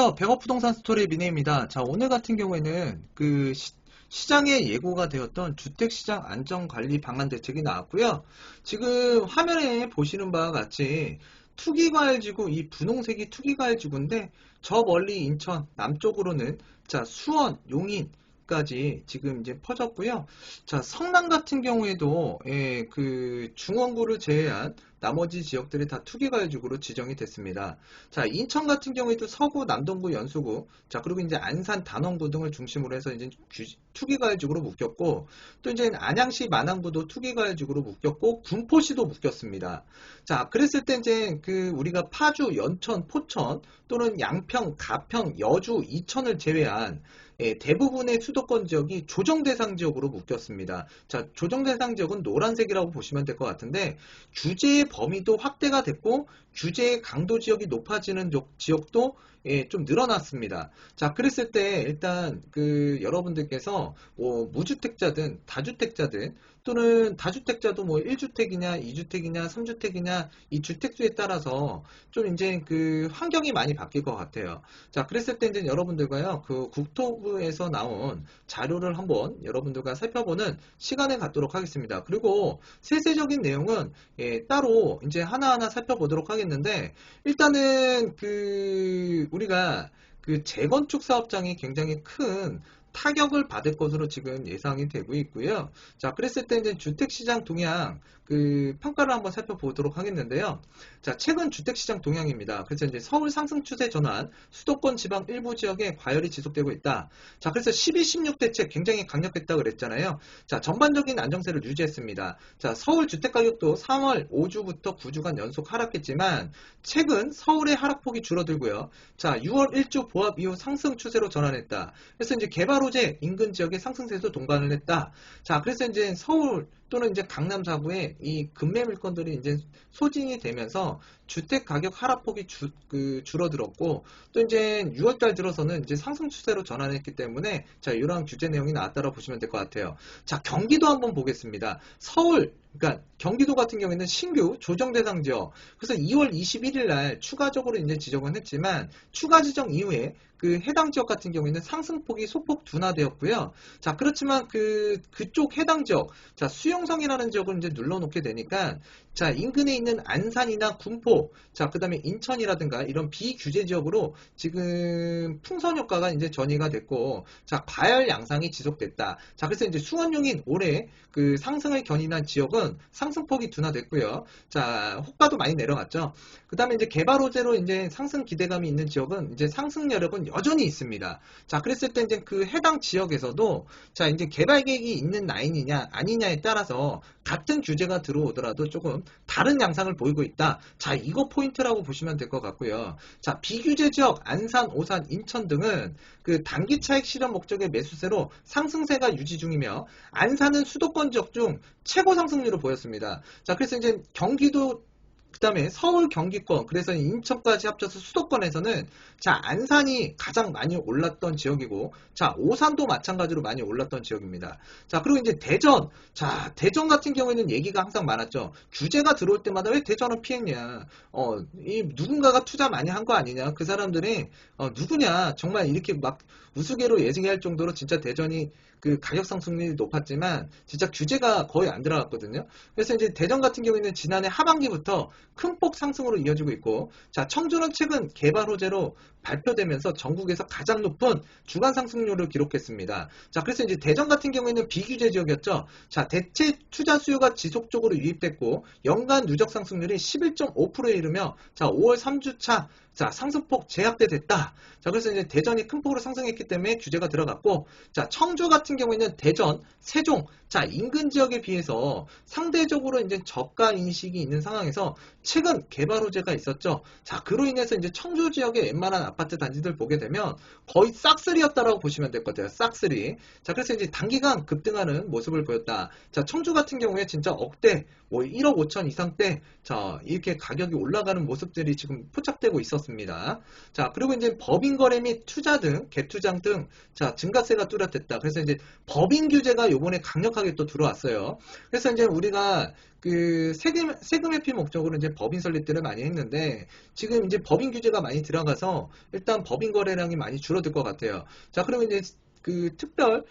안녕하세요. 백업부동산 스토리 미네입니다. 자, 오늘 같은 경우에는 시장에 예고가 되었던 주택시장 안정관리 방안 대책이 나왔고요. 지금 화면에 보시는 바와 같이 투기과열지구, 이 분홍색이 투기과열지구인데 저 멀리 인천 남쪽으로는 자, 수원, 용인까지 지금 이제 퍼졌고요. 자, 성남 같은 경우에도 그 중원구를 제외한 나머지 지역들이 다 투기과열지구로 지정이 됐습니다. 자, 인천 같은 경우에도 서구, 남동구, 연수구, 자, 그리고 이제 안산, 단원구 등을 중심으로 해서 이제 투기과열지구로 묶였고, 또 이제 안양시, 만안구도 투기과열지구로 묶였고, 군포시도 묶였습니다. 자, 그랬을 때 이제 우리가 파주, 연천, 포천 또는 양평, 가평, 여주, 이천을 제외한 대부분의 수도권 지역이 조정대상 지역으로 묶였습니다. 자, 조정대상 지역은 노란색이라고 보시면 될 것 같은데 규제의 범위도 확대가 됐고 규제의 강도 지역이 높아지는 지역도 좀 늘어났습니다. 자, 그랬을 때 일단 여러분들께서 뭐 무주택자든 다주택자든 또는 다주택자도 뭐 1주택이냐 2주택이냐 3주택이냐 이 주택수에 따라서 좀 이제 환경이 많이 바뀔 것 같아요. 자, 그랬을 때 이제 여러분들과요 국토부에서 나온 자료를 한번 여러분들과 살펴보는 시간을 갖도록 하겠습니다. 그리고 세세적인 내용은 따로 이제 하나하나 살펴보도록 하겠는데, 일단은 우리가 재건축 사업장이 굉장히 큰 타격을 받을 것으로 지금 예상이 되고 있고요. 자, 그랬을 때 이제 주택시장 동향 평가를 한번 살펴보도록 하겠는데요. 자, 최근 주택시장 동향입니다. 그래서 이제 서울 상승 추세 전환, 수도권 지방 일부 지역에 과열이 지속되고 있다. 자, 그래서 12-16 대책 굉장히 강력했다고 그랬잖아요. 자, 전반적인 안정세를 유지했습니다. 자, 서울 주택가격도 3월 5주부터 9주간 연속 하락했지만 최근 서울의 하락폭이 줄어들고요. 자, 6월 1주 보합 이후 상승 추세로 전환했다. 그래서 이제 개발 호재 인근 지역의 상승세도 동반을 했다. 자, 그래서 이제 서울 또는 이제 강남 4구에 이 급매 물건들이 이제 소진이 되면서 주택 가격 하락폭이 줄어들었고, 또 이제 6월달 들어서는 이제 상승 추세로 전환했기 때문에 자, 이러한 규제 내용이 나왔다고 보시면 될 것 같아요. 자, 경기도 한번 보겠습니다. 서울, 그러니까 경기도 같은 경우에는 신규 조정 대상 지역, 그래서 2월 21일 날 추가적으로 이제 지정은 했지만 추가 지정 이후에 해당 지역 같은 경우에는 상승폭이 소폭 둔화되었고요. 자, 그렇지만 그쪽 해당 지역, 자, 수용성이라는 지역을 이제 눌러놓게 되니까 자, 인근에 있는 안산이나 군포, 자, 그 다음에 인천이라든가 이런 비규제 지역으로 지금 풍선 효과가 이제 전이가 됐고, 자, 과열 양상이 지속됐다. 자, 그래서 이제 수원 용인 올해 상승을 견인한 지역은 상승폭이 둔화됐고요. 자, 호가도 많이 내려갔죠. 그 다음에 이제 개발 호재로 이제 상승 기대감이 있는 지역은 이제 상승 여력은 여전히 있습니다. 자, 그랬을 때 이제 해당 지역에서도 자, 이제 개발 계획이 있는 라인이냐 아니냐에 따라서 같은 규제가 들어오더라도 조금 다른 양상을 보이고 있다. 자, 이거 포인트라고 보시면 될 것 같고요. 자, 비규제 지역 안산, 오산, 인천 등은 단기 차익 실현 목적의 매수세로 상승세가 유지 중이며 안산은 수도권 지역 중 최고 상승률을 보였습니다. 자, 그래서 이제 경기도 그 다음에 서울 경기권, 그래서 인천까지 합쳐서 수도권에서는 자, 안산이 가장 많이 올랐던 지역이고, 자, 오산도 마찬가지로 많이 올랐던 지역입니다. 자, 그리고 이제 대전, 자, 대전 같은 경우에는 얘기가 항상 많았죠. 규제가 들어올 때마다 왜 대전은 피했냐, 누군가가 투자 많이 한 거 아니냐, 그 사람들이 누구냐, 정말 이렇게 막 우스개로 예상할 정도로 진짜 대전이 가격 상승률이 높았지만 진짜 규제가 거의 안 들어갔거든요. 그래서 이제 대전 같은 경우에는 지난해 하반기부터 큰 폭 상승으로 이어지고 있고, 자, 청주는 최근 개발 호재로 발표되면서 전국에서 가장 높은 주간 상승률을 기록했습니다. 자, 그래서 이제 대전 같은 경우에는 비규제 지역이었죠. 자, 대체 투자 수요가 지속적으로 유입됐고 연간 누적 상승률이 11.5%에 이르며 자, 5월 3주차 자, 상승폭 제약대 됐다. 자, 그래서 이제 대전이 큰 폭으로 상승했기 때문에 규제가 들어갔고, 자, 청주 같은 경우에는 대전, 세종, 자, 인근 지역에 비해서 상대적으로 이제 저가 인식이 있는 상황에서 최근 개발 호재가 있었죠. 자, 그로 인해서 이제 청주 지역의 웬만한 아파트 단지들 보게 되면 거의 싹쓸이였다라고 보시면 될 것 같아요. 싹쓸이. 자, 그래서 이제 단기간 급등하는 모습을 보였다. 자, 청주 같은 경우에 진짜 억대, 뭐 1억 5천 이상대, 자, 이렇게 가격이 올라가는 모습들이 지금 포착되고 있었습니다. 늘었습니다. 자, 그리고 이제 법인 거래 및 투자 등, 갭투자 등, 자, 증가세가 뚜렷했다. 그래서 이제 법인 규제가 요번에 강력하게 또 들어왔어요. 그래서 이제 우리가 그 세금 회피 목적으로 이제 법인 설립들을 많이 했는데, 지금 이제 법인 규제가 많이 들어가서 일단 법인 거래량이 많이 줄어들 것 같아요. 자, 그러면 이제 그 특별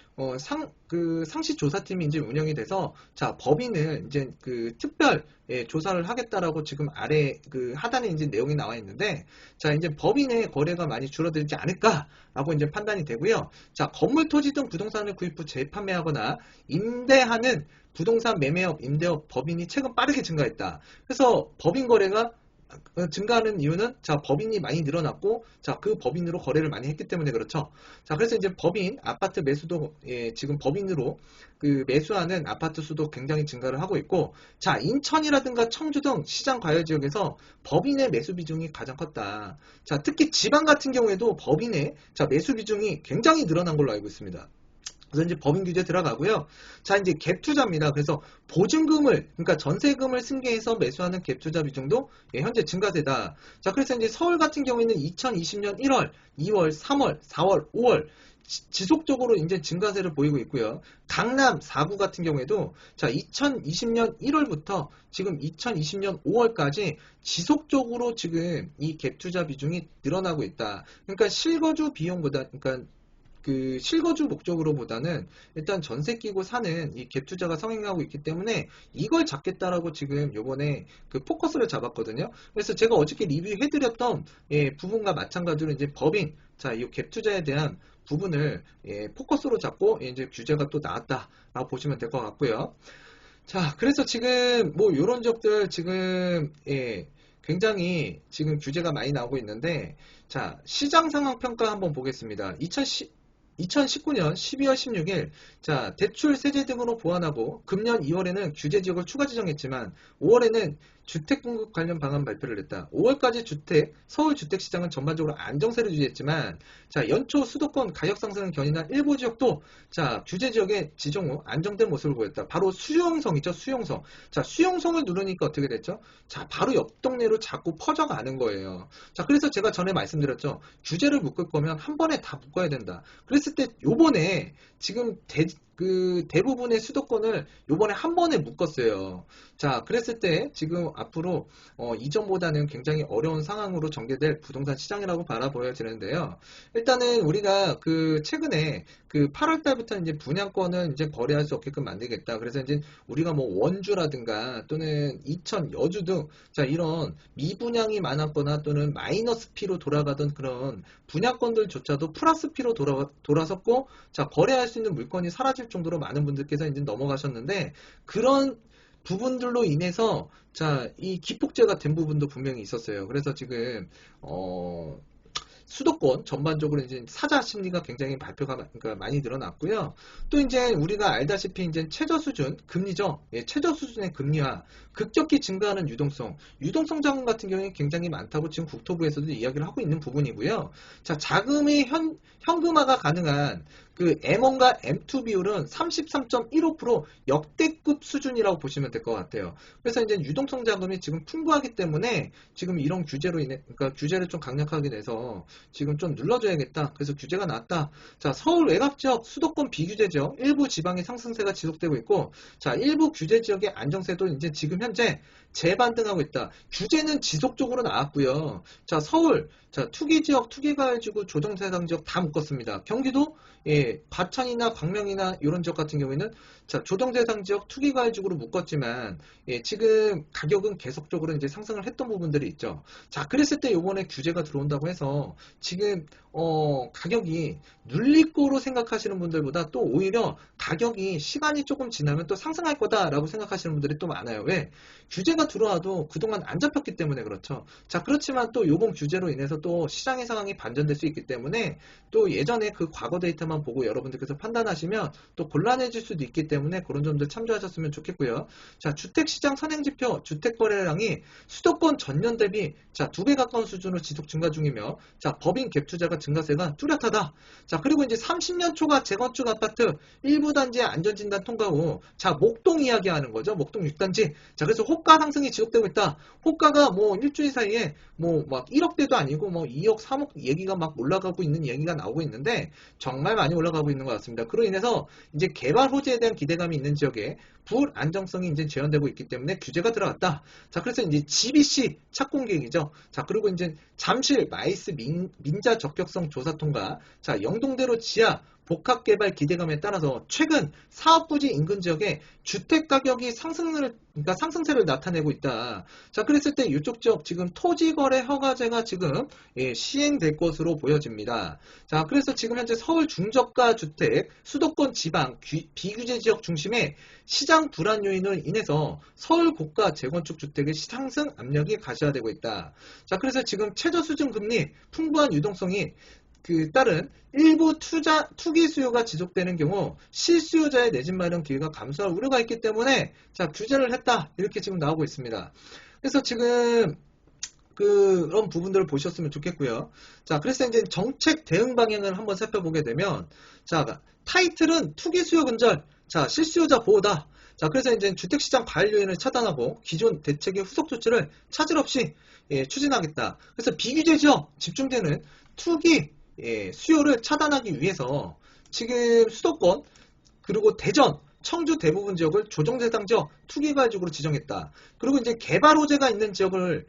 그 상시 조사팀이 이제 운영이 돼서, 자, 법인을 이제 그 특별 조사를 하겠다라고 지금 아래 그 하단에 이제 내용이 나와 있는데, 자, 이제 법인의 거래가 많이 줄어들지 않을까라고 이제 판단이 되고요. 자, 건물, 토지 등 부동산을 구입 후 재판매하거나 임대하는 부동산 매매업, 임대업 법인이 최근 빠르게 증가했다. 그래서 법인 거래가 증가하는 이유는, 자, 법인이 많이 늘어났고, 자, 그 법인으로 거래를 많이 했기 때문에 그렇죠. 자, 그래서 이제 법인 아파트 매수도, 지금 법인으로 그 매수하는 아파트 수도 굉장히 증가를 하고 있고, 자, 인천이라든가 청주 등 시장 과열 지역에서 법인의 매수 비중이 가장 컸다. 자, 특히 지방 같은 경우에도 법인의, 자, 매수 비중이 굉장히 늘어난 걸로 알고 있습니다. 그래서 이제 법인 규제 들어가고요. 자, 이제 갭 투자입니다. 그래서 보증금을, 그러니까 전세금을 승계해서 매수하는 갭 투자 비중도 현재 증가세다. 자, 그래서 이제 서울 같은 경우에는 2020년 1월, 2월, 3월, 4월, 5월 지속적으로 이제 증가세를 보이고 있고요. 강남 4구 같은 경우에도, 자, 2020년 1월부터 지금 2020년 5월까지 지속적으로 지금 이 갭 투자 비중이 늘어나고 있다. 그러니까 실거주 비용보다, 그러니까 그 실거주 목적으로보다는 일단 전세 끼고 사는 이 갭 투자가 성행하고 있기 때문에 이걸 잡겠다라고 지금 요번에 그 포커스를 잡았거든요. 그래서 제가 어저께 리뷰해드렸던 부분과 마찬가지로 이제 법인, 자, 이 갭 투자에 대한 부분을 포커스로 잡고 이제 규제가 또 나왔다라고 보시면 될 것 같고요. 자, 그래서 지금 뭐 요런 적들 지금 굉장히 지금 규제가 많이 나오고 있는데, 자, 시장 상황 평가 한번 보겠습니다. 2019년 12월 16일, 자, 대출 세제 등으로 보완하고 금년 2월에는 규제 지역을 추가 지정했지만 5월에는 주택 공급 관련 방안 발표를 했다. 5월까지 서울 주택 시장은 전반적으로 안정세를 유지했지만, 자, 연초 수도권 가격 상승을 견인한 일부 지역도, 자, 규제 지역의 지정 후 안정된 모습을 보였다. 바로 수용성이죠, 수용성. 자, 수용성을 누르니까 어떻게 됐죠? 자, 바로 옆 동네로 자꾸 퍼져가는 거예요. 자, 그래서 제가 전에 말씀드렸죠. 규제를 묶을 거면 한 번에 다 묶어야 된다. 그랬을 때 요번에 지금 대부분의 수도권을 요번에 한 번에 묶었어요. 자, 그랬을 때 지금 앞으로 이전보다는 굉장히 어려운 상황으로 전개될 부동산 시장이라고 바라보여지는데요. 일단은 우리가 그 최근에 그 8월 달부터 이제 분양권은 이제 거래할 수 없게끔 만들겠다. 그래서 이제 우리가 뭐 원주라든가 또는 이천, 여주 등, 자, 이런 미분양이 많았거나 또는 마이너스 피로 돌아가던 그런 분양권들조차도 플러스 피로 돌아섰고, 자, 거래할 수 있는 물건이 사라질 정도로 많은 분들께서 이제 넘어가셨는데, 그런 부분들로 인해서, 자, 이 기폭제가 된 부분도 분명히 있었어요. 그래서 지금 수도권 전반적으로 이제 사자 심리가 굉장히 발표가 그러니까 많이 늘어났고요. 또 이제 우리가 알다시피 이제 최저 수준 금리죠. 최저 수준의 금리와 급격히 증가하는 유동성 자금 같은 경우에 굉장히 많다고 지금 국토부에서도 이야기를 하고 있는 부분이고요. 자, 자금의 현금화가 가능한 그 M1과 M2 비율은 33.15% 역대급 수준이라고 보시면 될 것 같아요. 그래서 이제 유동성 자금이 지금 풍부하기 때문에 지금 이런 규제로 인해, 그러니까 규제를 좀 강력하게 내서 지금 좀 눌러줘야겠다. 그래서 규제가 나왔다. 자, 서울 외곽 지역 수도권 비규제 지역 일부 지방의 상승세가 지속되고 있고, 자, 일부 규제 지역의 안정세도 이제 지금 현재 재반등하고 있다. 규제는 지속적으로 나왔고요. 자, 서울, 자, 투기지역, 투기가해지구, 조정대상 지역 다 묶었습니다. 경기도, 과천이나 광명이나 이런 지역 같은 경우에는, 자, 조정대상 지역, 투기가해지구로 묶었지만, 지금 가격은 계속적으로 이제 상승을 했던 부분들이 있죠. 자, 그랬을 때 요번에 규제가 들어온다고 해서 지금 가격이 눌릴 거로 생각하시는 분들보다 또 오히려 가격이 시간이 조금 지나면 또 상승할 거다라고 생각하시는 분들이 또 많아요. 왜? 규제가 들어와도 그동안 안 잡혔기 때문에 그렇죠. 자, 그렇지만 또 요번 규제로 인해서 또 시장의 상황이 반전될 수 있기 때문에 또 예전에 그 과거 데이터만 보고 여러분들께서 판단하시면 또 곤란해질 수도 있기 때문에 그런 점들 참조하셨으면 좋겠고요. 자, 주택시장 선행지표, 주택거래량이 수도권 전년 대비, 자, 2배 가까운 수준으로 지속 증가 중이며, 자, 법인 갭투자가 증가세가 뚜렷하다. 자, 그리고 이제 30년 초과 재건축 아파트 일부 세부 단지의 안전진단 통과 후, 자, 목동 이야기하는 거죠. 목동 6단지. 자, 그래서 호가 상승이 지속되고 있다. 호가가 뭐 일주일 사이에 뭐 막 1억대도 아니고 뭐 2억, 3억 얘기가 막 올라가고 있는 얘기가 나오고 있는데 정말 많이 올라가고 있는 것 같습니다. 그로 인해서 이제 개발 호재에 대한 기대감이 있는 지역에 불안정성이 이제 재현되고 있기 때문에 규제가 들어갔다. 자, 그래서 이제 GBC 착공 계획이죠. 자, 그리고 이제 잠실 마이스 민자 적격성 조사 통과. 자, 영동대로 지하 복합 개발 기대감에 따라서 최근 사업 부지 인근 지역에 주택 가격이 그러니까 상승세를 나타내고 있다. 자, 그랬을 때 이쪽 지역 지금 토지 거래 허가제가 지금 시행될 것으로 보여집니다. 자, 그래서 지금 현재 서울 중저가 주택, 수도권 지방, 비규제 지역 중심의 시장 불안 요인으로 인해서 서울 고가 재건축 주택의 상승 압력이 가시화되고 있다. 자, 그래서 지금 최저 수준 금리, 풍부한 유동성이 따른 일부 투기 수요가 지속되는 경우 실수요자의 내 집 마련 기회가 감소할 우려가 있기 때문에 자, 규제를 했다. 이렇게 지금 나오고 있습니다. 그래서 지금 그런 부분들을 보셨으면 좋겠고요. 자, 그래서 이제 정책 대응 방향을 한번 살펴보게 되면 자, 타이틀은 투기 수요 근절, 자, 실수요자 보호다. 자, 그래서 이제 주택시장 과열 요인을 차단하고 기존 대책의 후속 조치를 차질 없이 추진하겠다. 그래서 비규제 지역 집중되는 투기 수요를 차단하기 위해서 지금 수도권 그리고 대전, 청주 대부분 지역을 조정대상 지역 투기과열지구로 지정했다. 그리고 이제 개발 호재가 있는 지역을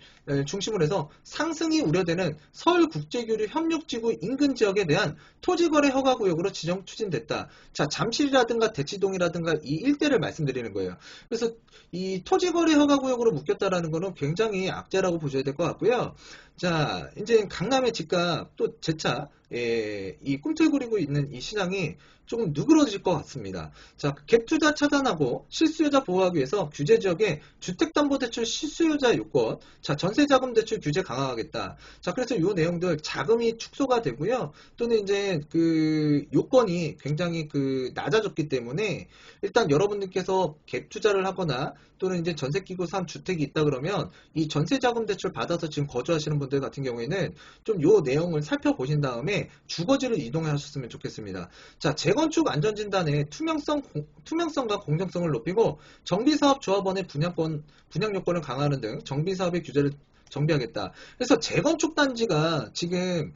중심으로 해서 상승이 우려되는 서울국제교류 협력지구 인근 지역에 대한 토지거래 허가구역으로 지정 추진됐다. 자, 잠실이라든가 대치동이라든가 이 일대를 말씀드리는 거예요. 그래서 이 토지거래 허가구역으로 묶였다라는 거는 굉장히 악재라고 보셔야 될 것 같고요. 자, 이제 강남의 집값 또 재차 이 꿈틀거리고 있는 이 시장이 조금 누그러질 것 같습니다. 자, 갭 투자 차단하고 실수요자 보호하기 위해서 규제 지역에 주택담보대출 실수요자 요건, 자, 전세자금대출 규제 강화하겠다. 자, 그래서 요 내용들 자금이 축소가 되고요. 또는 이제 그 요건이 굉장히 낮아졌기 때문에 일단 여러분들께서 갭 투자를 하거나 또는 이제 전세끼고 산 주택이 있다 그러면 이 전세자금대출 받아서 지금 거주하시는 분들 같은 경우에는 좀 요 내용을 살펴보신 다음에 주거지를 이동하셨으면 좋겠습니다. 자, 재건축 안전진단의 투명성과 공정성을 높이고 정비사업조합원의 분양 요건을 강화하는 등 정비사업의 규제를 정비하겠다. 그래서 재건축 단지가 지금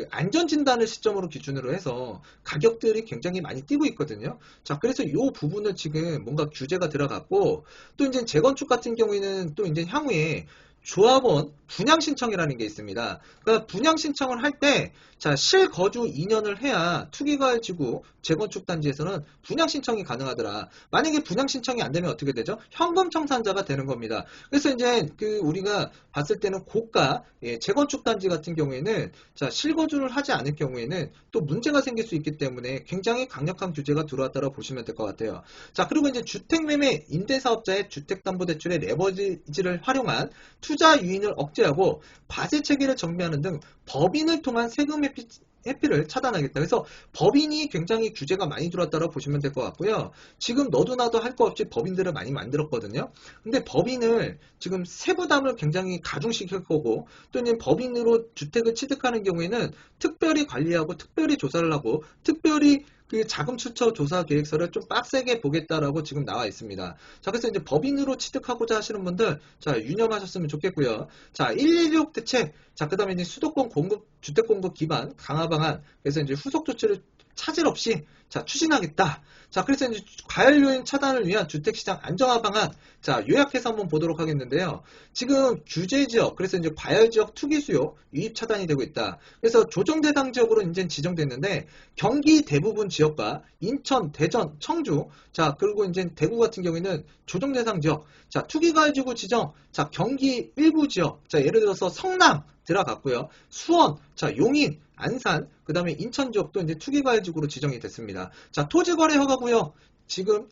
안전진단을 시점으로 기준으로 해서 가격들이 굉장히 많이 뛰고 있거든요. 자, 그래서 이 부분을 지금 뭔가 규제가 들어갔고 또 이제 재건축 같은 경우에는 또 이제 향후에 조합원 분양신청이라는 게 있습니다. 그러니까 분양신청을 할 때, 자, 실거주 2년을 해야 투기과열지구 재건축 단지에서는 분양신청이 가능하더라. 만약에 분양신청이 안 되면 어떻게 되죠? 현금 청산자가 되는 겁니다. 그래서 이제 우리가 봤을 때는 고가 재건축 단지 같은 경우에는 자, 실거주를 하지 않을 경우에는 또 문제가 생길 수 있기 때문에 굉장히 강력한 규제가 들어왔다고 보시면 될 것 같아요. 자, 그리고 이제 주택매매 임대사업자의 주택담보대출의 레버리지를 활용한 투자 유인을 억제하고 과세 체계를 정비하는 등 법인을 통한 세금 회피를 차단하겠다. 그래서 법인이 굉장히 규제가 많이 들어왔다고 보시면 될 것 같고요. 지금 너도 나도 할 거 없이 법인들을 많이 만들었거든요. 근데 법인을 지금 세부담을 굉장히 가중시킬 거고 또 이제 법인으로 주택을 취득하는 경우에는 특별히 관리하고 특별히 조사를 하고 특별히 자금 출처 조사 계획서를 좀 빡세게 보겠다라고 지금 나와 있습니다. 자, 그래서 이제 법인으로 취득하고자 하시는 분들, 자, 유념하셨으면 좋겠고요. 자, 116 대책, 자, 그 다음에 이제 수도권 주택 공급 기반 강화 방안, 그래서 이제 후속 조치를 차질 없이 자, 추진하겠다. 자, 그래서 이제 과열 요인 차단을 위한 주택시장 안정화 방안, 자, 요약해서 한번 보도록 하겠는데요. 지금 규제 지역, 그래서 이제 과열 지역 투기 수요 유입 차단이 되고 있다. 그래서 조정 대상 지역으로 이제 지정됐는데 경기 대부분 지역과 인천, 대전, 청주, 자, 그리고 이제 대구 같은 경우에는 조정 대상 지역, 자, 투기 과열 지구 지정, 자, 경기 일부 지역, 자, 예를 들어서 성남 들어갔고요. 수원, 자, 용인, 안산, 그 다음에 인천 지역도 이제 투기과열지구로 지정이 됐습니다. 자, 토지거래 허가구역. 지금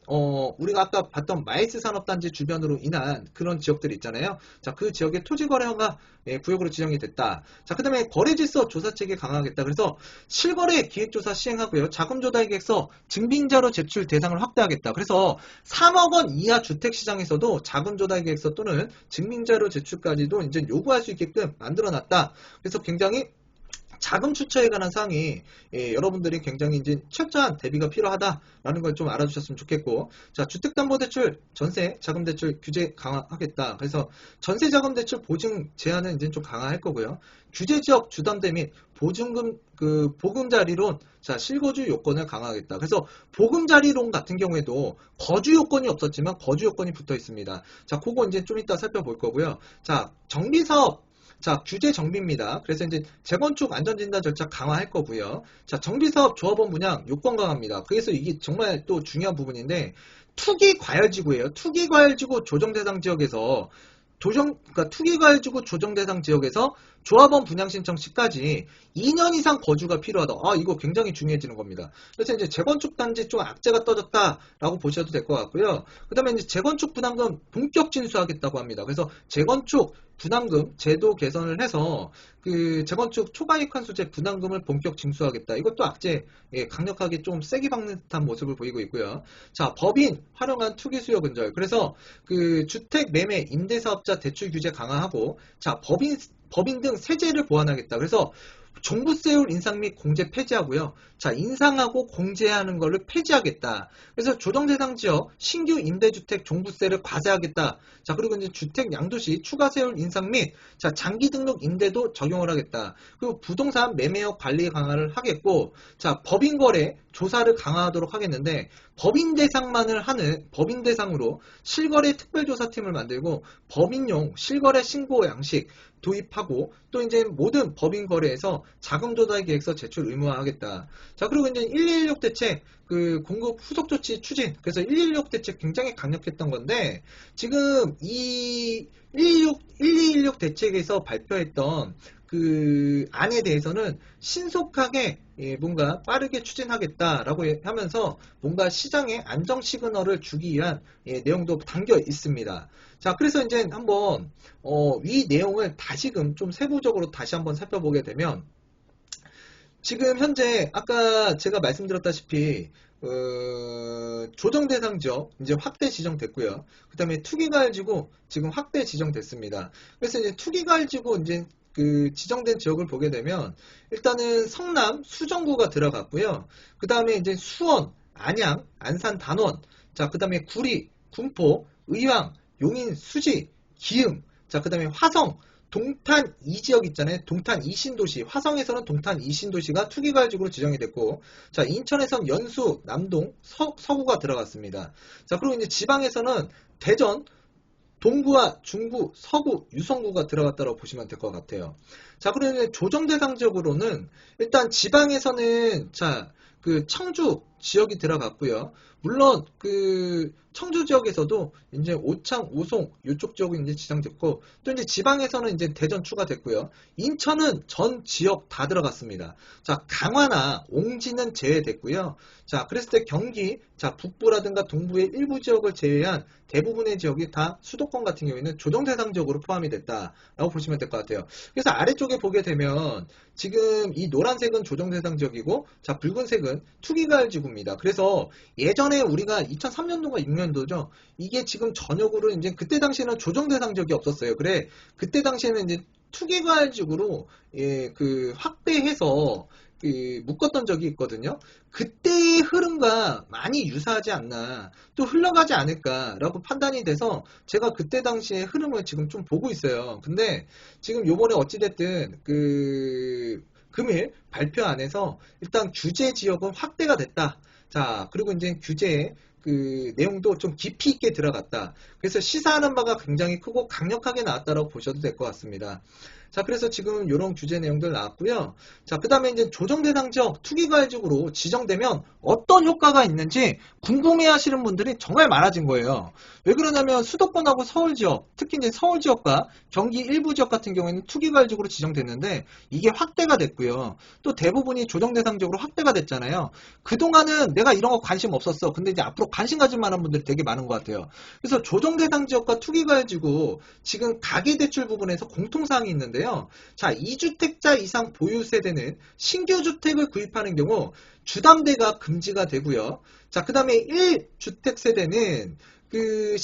우리가 아까 봤던 마이스 산업단지 주변으로 인한 그런 지역들 있잖아요. 자, 그 지역의 토지거래 허가 구역으로 지정이 됐다. 자, 그 다음에 거래질서 조사체계 강화하겠다. 그래서 실거래 기획조사 시행하고요. 자금조달 계획서 증빙자로 제출 대상을 확대하겠다. 그래서 3억 원 이하 주택시장에서도 자금조달 계획서 또는 증빙자료 제출까지도 이제 요구할 수 있게끔 만들어놨다. 그래서 굉장히 자금 출처에 관한 사항이 여러분들이 굉장히 이제 철저한 대비가 필요하다라는 걸 좀 알아주셨으면 좋겠고, 자, 주택담보대출, 전세 자금대출 규제 강화하겠다. 그래서 전세 자금대출 보증 제한은 이제 좀 강화할 거고요. 규제지역 주담대 및 보증금 보금자리론, 자, 실거주 요건을 강화하겠다. 그래서 보금자리론 같은 경우에도 거주 요건이 없었지만 거주 요건이 붙어 있습니다. 자, 그거 이제 좀 이따 살펴볼 거고요. 자, 정비사업, 자, 규제 정비입니다. 그래서 이제 재건축 안전진단 절차 강화할 거고요. 자, 정비사업 조합원 분양 요건 강화입니다. 그래서 이게 정말 또 중요한 부분인데, 투기과열지구예요. 투기과열지구 조정대상 지역에서 그러니까 투기과열지구 조정대상 지역에서 조합원 분양 신청 시까지 2년 이상 거주가 필요하다. 아, 이거 굉장히 중요해지는 겁니다. 그래서 이제 재건축 단지 좀 악재가 떠졌다라고 보셔도 될 것 같고요. 그 다음에 이제 재건축 분담금 본격 징수하겠다고 합니다. 그래서 재건축 분담금 제도 개선을 해서 그 재건축 초과이익 환수제 분담금을 본격 징수하겠다. 이것도 악재 강력하게 좀 세게 박는 듯한 모습을 보이고 있고요. 자, 법인 활용한 투기 수요 근절. 그래서 그 주택 매매 임대사업자 대출 규제 강화하고, 자, 법인 등 세제를 보완하겠다. 그래서 종부세율 인상 및 공제 폐지하고요. 자, 인상하고 공제하는 것을 폐지하겠다. 그래서 조정대상 지역 신규 임대주택 종부세를 과세하겠다. 자, 그리고 이제 주택 양도시 추가세율 인상 및, 자, 장기 등록 임대도 적용을 하겠다. 그리고 부동산 매매업 관리 강화를 하겠고, 자, 법인 거래 조사를 강화하도록 하겠는데, 법인 대상으로 실거래 특별조사팀을 만들고 법인용 실거래 신고 양식 도입하고, 또 이제 모든 법인 거래에서 자금 조달 계획서 제출 의무화하겠다. 자, 그리고 이제 1216 대책 그 공급 후속 조치 추진. 그래서 1216 대책 굉장히 강력했던 건데, 지금 이 1216 대책에서 발표했던 그 안에 대해서는 신속하게 뭔가 빠르게 추진하겠다라고 하면서 뭔가 시장에 안정 시그널을 주기 위한 내용도 담겨 있습니다. 자, 그래서 이제 한번 이 내용을 다시금 좀 세부적으로 다시 한번 살펴보게 되면, 지금 현재 아까 제가 말씀드렸다시피 조정 대상 지역 이제 확대 지정됐고요. 그 다음에 투기가을지구 지금 확대 지정됐습니다. 그래서 이제 투기가을지구 이제 그 지정된 지역을 보게 되면 일단은 성남 수정구가 들어갔고요. 그 다음에 이제 수원, 안양, 안산, 단원, 자, 그 다음에 구리, 군포, 의왕, 용인, 수지, 기흥, 자, 그 다음에 화성, 동탄 2지역 있잖아요. 동탄 2신도시. 화성에서는 동탄 2신도시가 투기가을지구로 지정이 됐고, 자, 인천에선 연수, 남동, 서구가 들어갔습니다. 자, 그리고 이제 지방에서는 대전, 동구와 중구, 서구, 유성구가 들어갔다고 보시면 될 것 같아요. 자, 그러면 조정 대상 지역으로는 일단 지방에서는, 자, 그 청주 지역이 들어갔고요. 물론 그 청주 지역에서도 이제 오창, 오송 이쪽 지역이 이제 지정됐고, 또 이제 지방에서는 이제 대전 추가됐고요. 인천은 전 지역 다 들어갔습니다. 자, 강화나 옹진은 제외됐고요. 자, 그랬을 때 경기, 자, 북부라든가 동부의 일부 지역을 제외한 대부분의 지역이 다 수도권 같은 경우에는 조정 대상 지역으로 포함이 됐다라고 보시면 될 것 같아요. 그래서 아래쪽에 보게 되면 지금 이 노란색은 조정 대상 지역이고, 자, 붉은색은 투기가을지구입니다. 그래서 예전에 우리가 2003년도가 6년도죠. 이게 지금 전역으로 이제 그때 당시에는 조정 대상 지역이 없었어요. 그래, 그때 당시에는 이제 투기가을지구로 그 확대해서 묶었던 적이 있거든요. 그때의 흐름과 많이 유사하지 않나, 또 흘러가지 않을까라고 판단이 돼서 제가 그때 당시의 흐름을 지금 좀 보고 있어요. 근데 지금 요번에 어찌됐든 그 금일 발표 안에서 일단 규제 지역은 확대가 됐다. 자, 그리고 이제 규제에 그 내용도 좀 깊이 있게 들어갔다. 그래서 시사하는 바가 굉장히 크고 강력하게 나왔다라고 보셔도 될 것 같습니다. 자, 그래서 지금 이런 규제 내용들 나왔고요. 자, 그 다음에 이제 조정 대상 지역 투기가을지구로 지정되면 어떤 효과가 있는지 궁금해 하시는 분들이 정말 많아진 거예요. 왜 그러냐면 수도권하고 서울 지역, 특히 이제 서울 지역과 경기 일부 지역 같은 경우에는 투기가을지구로 지정됐는데 이게 확대가 됐고요. 또 대부분이 조정 대상 지역으로 확대가 됐잖아요. 그동안은 내가 이런 거 관심 없었어. 근데 이제 앞으로 관심 가질 만한 분들이 되게 많은 것 같아요. 그래서 조정 대상 지역과 투기가을지구 지금 가계대출 부분에서 공통사항이 있는데요. 자, 2주택자 이상 보유 세대는 신규 주택을 구입하는 경우 주담대가 금지가 되고요. 자, 그 다음에 1주택 세대는 그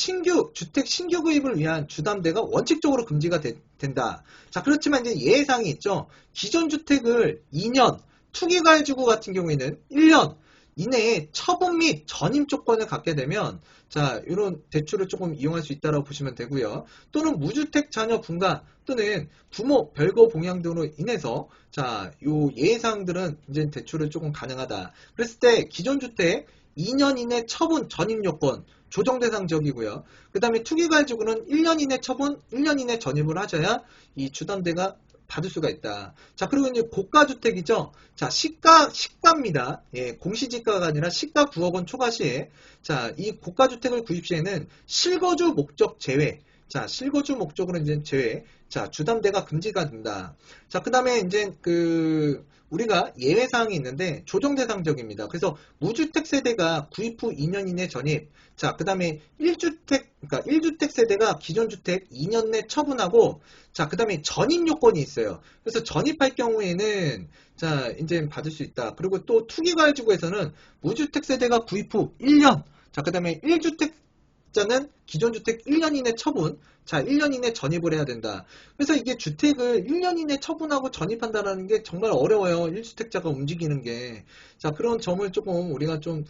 주택 신규 구입을 위한 주담대가 원칙적으로 금지가 된다. 자, 그렇지만 이제 예외사항이 있죠. 기존 주택을 2년, 투기가해주고 같은 경우에는 1년 이내에 처분 및 전입 조건을 갖게 되면 자, 이런 대출을 조금 이용할 수 있다고 보시면 되고요. 또는 무주택 자녀 분가 또는 부모 별거 봉양 등으로 인해서 자, 요 예외사항들은 이제 대출을 조금 가능하다. 그랬을 때 기존 주택 2년 이내 처분 전입 요건 조정 대상적이고요. 그 다음에 투기가해주고는 1년 이내 처분, 1년 이내 전입을 하셔야 이 주담대가 받을 수가 있다. 자, 그리고 이제 고가주택이죠. 자, 시가입니다. 예, 공시지가가 아니라 시가 9억 원 초과 시에 자, 이 고가주택을 구입 시에는 실거주 목적 제외. 자, 실거주 목적으로 이제 제외. 자, 주담대가 금지가 된다. 자, 그 다음에 이제 우리가 예외사항이 있는데 조정대상적입니다. 그래서 무주택 세대가 구입 후 2년 이내 전입. 자, 그 다음에 1주택 세대가 기존 주택 2년 내 처분하고 자, 그 다음에 전입 요건이 있어요. 그래서 전입할 경우에는 자, 이제 받을 수 있다. 그리고 또 투기가해주고에서는 무주택 세대가 구입 후 1년. 자, 그 다음에 1주택자는 기존 주택 1년 이내 처분. 자, 1년 이내 전입을 해야 된다. 그래서 이게 주택을 1년 이내 처분하고 전입한다는 게 정말 어려워요. 1주택자가 움직이는 게. 자, 그런 점을 조금 우리가 좀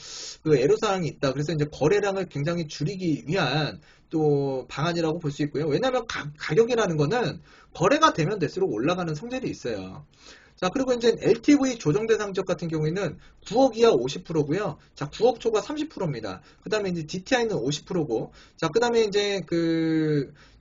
애로사항이 있다. 그래서 이제 거래량을 굉장히 줄이기 위한 또 방안이라고 볼 수 있고요. 왜냐하면 가격이라는 거는 거래가 되면 될수록 올라가는 성질이 있어요. 자, 그리고 이제 LTV 조정 대상적 같은 경우에는 9억 이하 50%고요. 자, 9억 초과 30%입니다. 그 다음에 이제 DTI는 50%고, 자, 그 다음에 이제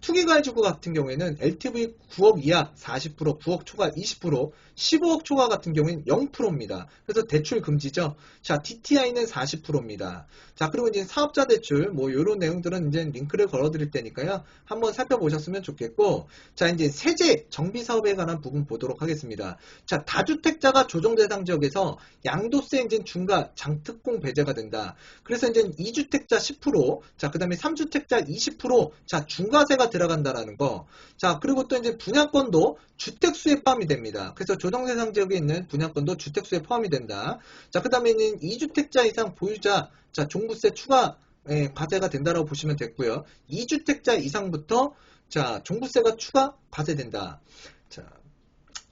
투기가해주고 같은 경우에는 LTV 9억 이하 40%, 9억 초과 20%, 15억 초과 같은 경우에는 0%입니다. 그래서 대출 금지죠. 자, DTI는 40%입니다. 자, 그리고 이제 사업자 대출, 뭐, 요런 내용들은 이제 링크를 걸어 드릴 테니까요. 한번 살펴보셨으면 좋겠고, 자, 이제 세제, 정비 사업에 관한 부분 보도록 하겠습니다. 자, 다주택자가 조정 대상 지역에서 양도세 이제 중과 장특공 배제가 된다. 그래서 이제 2주택자 10%, 자, 그 다음에 3주택자 20%, 자, 중과세가 들어간다라는 거. 자, 그리고 또 이제 분양권도 주택수에 포함이 됩니다. 그래서 조정 대상 지역에 있는 분양권도 주택수에 포함이 된다. 자, 그 다음에는 2주택자 이상 보유자, 자, 종부세 추가 과세가 된다라고 보시면 됐고요. 2주택자 이상부터 자, 종부세가 추가 과세된다. 자,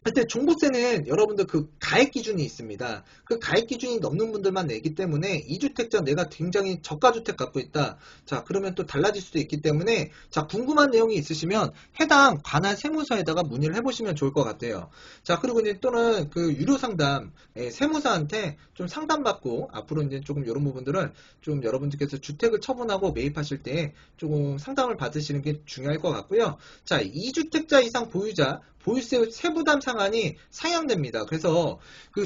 그때 종부세는 여러분들 가액 기준이 있습니다. 그 가액 기준이 넘는 분들만 내기 때문에 2주택자 내가 굉장히 저가주택 갖고 있다. 자, 그러면 또 달라질 수도 있기 때문에 자, 궁금한 내용이 있으시면 해당 관할 세무서에다가 문의를 해보시면 좋을 것 같아요. 자, 그리고 이제 또는 유료 상담, 세무사한테 좀 상담받고 앞으로 이제 조금 이런 부분들을 좀 여러분들께서 주택을 처분하고 매입하실 때 조금 상담을 받으시는 게 중요할 것 같고요. 자, 2주택자 이상 보유자, 보유세 세부담 상한이 상향됩니다. 그래서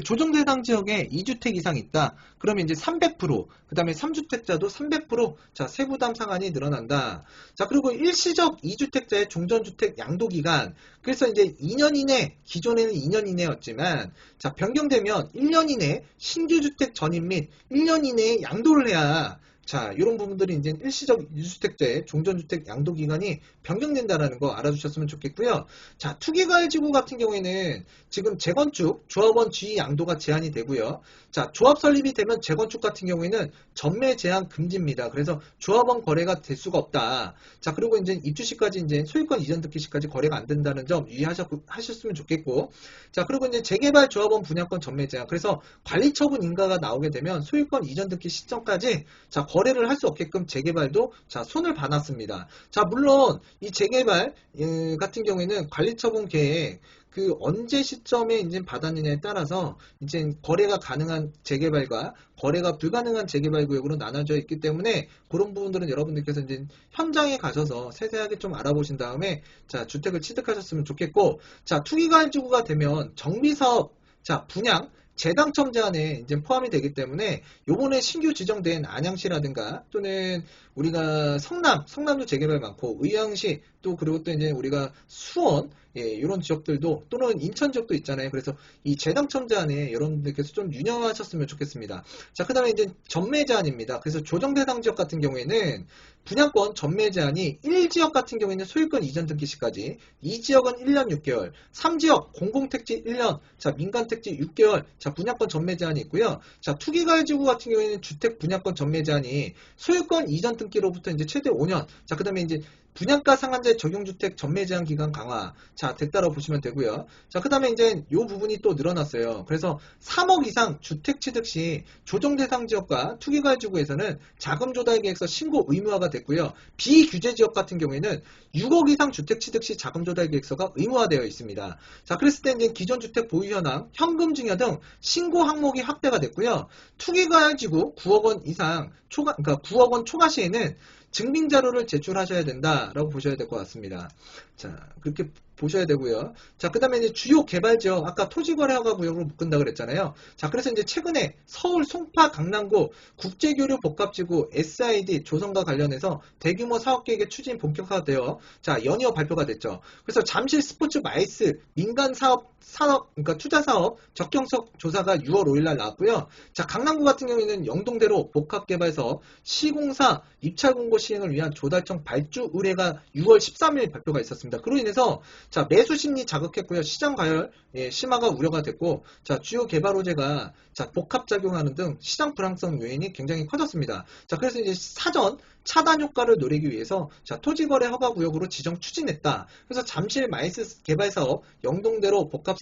조정 대상 지역에 2주택 이상 있다. 그러면 이제 300%, 그 다음에 3주택자도 300%, 자, 세부담 상한이 늘어난다. 자, 그리고 일시적 2주택자의 종전주택 양도기간. 그래서 이제 2년 이내, 기존에는 2년 이내였지만, 자, 변경되면 1년 이내 신규주택 전입 및 1년 이내에 양도를 해야 자, 이런 부분들이 이제 일시적 2주택자의 종전주택 양도기간이 변경된다는 거 알아주셨으면 좋겠고요. 자, 투기가해지구 같은 경우에는 지금 재건축, 조합원 지위 양도가 제한이 되고요. 자, 조합 설립이 되면 재건축 같은 경우에는 전매 제한 금지입니다. 그래서 조합원 거래가 될 수가 없다. 자, 그리고 이제 입주시까지 이제 소유권 이전 등기 시까지 거래가 안 된다는 점 유의하셨으면 좋겠고. 자, 그리고 이제 재개발 조합원 분양권 전매 제한. 그래서 관리처분 인가가 나오게 되면 소유권 이전 등기 시점까지 자, 거래를 할 수 없게끔 재개발도 자, 손을 봐놨습니다. 자, 물론 이 재개발 같은 경우에는 관리처분 계획 언제 시점에 이제 받았느냐에 따라서 이제 거래가 가능한 재개발과 거래가 불가능한 재개발 구역으로 나눠져 있기 때문에 그런 부분들은 여러분들께서 이제 현장에 가셔서 세세하게 좀 알아보신 다음에 자, 주택을 취득하셨으면 좋겠고, 자, 투기가해지구가 되면 정비사업, 자, 분양 재당첨 제한에 이제 포함이 되기 때문에 요번에 신규 지정된 안양시라든가 또는 우리가 성남도 재개발 많고 의왕시 또 또 그리고 또 이제 우리가 수원 이런 지역들도 또는 인천 지역도 있잖아요. 그래서 이 재당첨 제한에 여러분들께서 좀 유념하셨으면 좋겠습니다. 자, 그 다음에 이제 전매 제한입니다. 그래서 조정 대상 지역 같은 경우에는 분양권 전매 제한이 1지역 같은 경우에는 소유권 이전 등기 시까지, 2지역은 1년 6개월, 3지역 공공택지 1년, 자 민간택지 6개월, 자 분양권 전매 제한이 있고요. 자 투기가해지구 같은 경우에는 주택 분양권 전매 제한이 소유권 이전 등기로부터 이제 최대 5년, 자 그다음에 이제 분양가 상한제 적용주택 전매 제한 기간 강화, 자 됐다라고 보시면 되고요. 자 그 다음에 이제 요 부분이 또 늘어났어요. 그래서 3억 이상 주택 취득 시 조정 대상 지역과 투기가해지구에서는 자금 조달 계획서 신고 의무화가 됐고요. 비규제 지역 같은 경우에는 6억 이상 주택 취득 시 자금 조달 계획서가 의무화되어 있습니다. 자 그랬을 때 이제 기존 주택 보유 현황, 현금 증여 등 신고 항목이 확대가 됐고요. 투기가해지구 9억 원 이상 초과, 그러니까 9억 원 초과 시에는 증빙 자료를 제출하셔야 된다라고 보셔야 될 것 같습니다. 자, 그렇게 보셔야 되고요. 자, 그 다음에 이제 주요 개발 지역, 아까 토지거래허가 구역으로 묶은다 그랬잖아요. 자, 그래서 이제 최근에 서울 송파 강남구 국제교류 복합지구 SID 조성과 관련해서 대규모 사업 계획의 추진 본격화되어 자, 연이어 발표가 됐죠. 그래서 잠실 스포츠 마이스 민간 사업, 그러니까 투자 사업 적경석 조사가 6월 5일 날 나왔고요. 자, 강남구 같은 경우에는 영동대로 복합개발사업 시공사 입찰 공고 시행을 위한 조달청 발주 의뢰가 6월 13일 발표가 있었습니다. 그로 인해서 자 매수 심리 자극했고요. 시장 과열 심화가 우려가 됐고, 자 주요 개발 호재가 자 복합 작용하는 등 시장 불황성 요인이 굉장히 커졌습니다. 자 그래서 이제 사전 차단 효과를 노리기 위해서 자 토지거래 허가 구역으로 지정 추진했다. 그래서 잠실 마이스 개발 사업, 영동대로 복합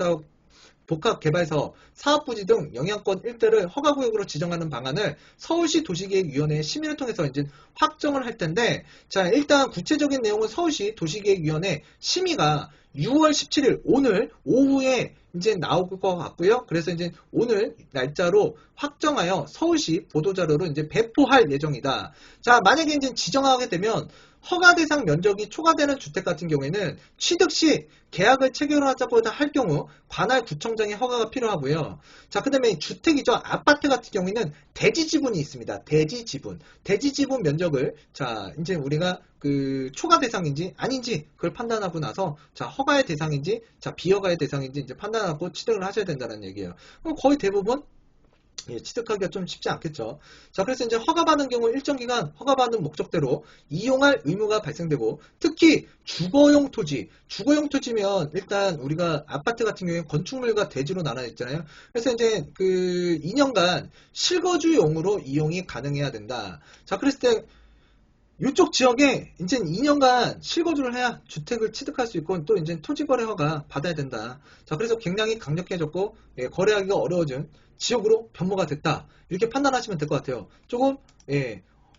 개발 사업, 사업부지 등 영향권 일대를 허가구역으로 지정하는 방안을 서울시 도시계획위원회 심의를 통해서 이제 확정을 할 텐데, 자 일단 구체적인 내용은 서울시 도시계획위원회 심의가 6월 17일 오늘 오후에 이제 나올 것 같고요. 그래서 이제 오늘 날짜로 확정하여 서울시 보도자료로 이제 배포할 예정이다. 자 만약에 이제 지정하게 되면 허가 대상 면적이 초과되는 주택 같은 경우에는 취득 시 계약을 체결하자고 할 경우 관할 구청장의 허가가 필요하고요. 자, 그 다음에 주택이죠. 아파트 같은 경우에는 대지 지분이 있습니다. 대지 지분. 대지 지분 면적을 자, 이제 우리가 그 초과 대상인지 아닌지 그걸 판단하고 나서 자, 허가의 대상인지 자, 비허가의 대상인지 이제 판단하고 취득을 하셔야 된다는 얘기예요. 그럼 거의 대부분 취득하기가 좀 쉽지 않겠죠. 자, 그래서 이제 허가받은 경우 일정 기간 허가받은 목적대로 이용할 의무가 발생되고, 특히 주거용 토지면 일단 우리가 아파트 같은 경우에 건축물과 대지로 나눠 있잖아요. 그래서 이제 그 2년간 실거주용으로 이용이 가능해야 된다. 자, 그랬을 때 이쪽 지역에 이제 2년간 실거주를 해야 주택을 취득할 수 있고 또 이제 토지거래 허가 받아야 된다. 자, 그래서 굉장히 강력해졌고 거래하기가 어려워진 지역으로 변모가 됐다. 이렇게 판단하시면 될 것 같아요. 조금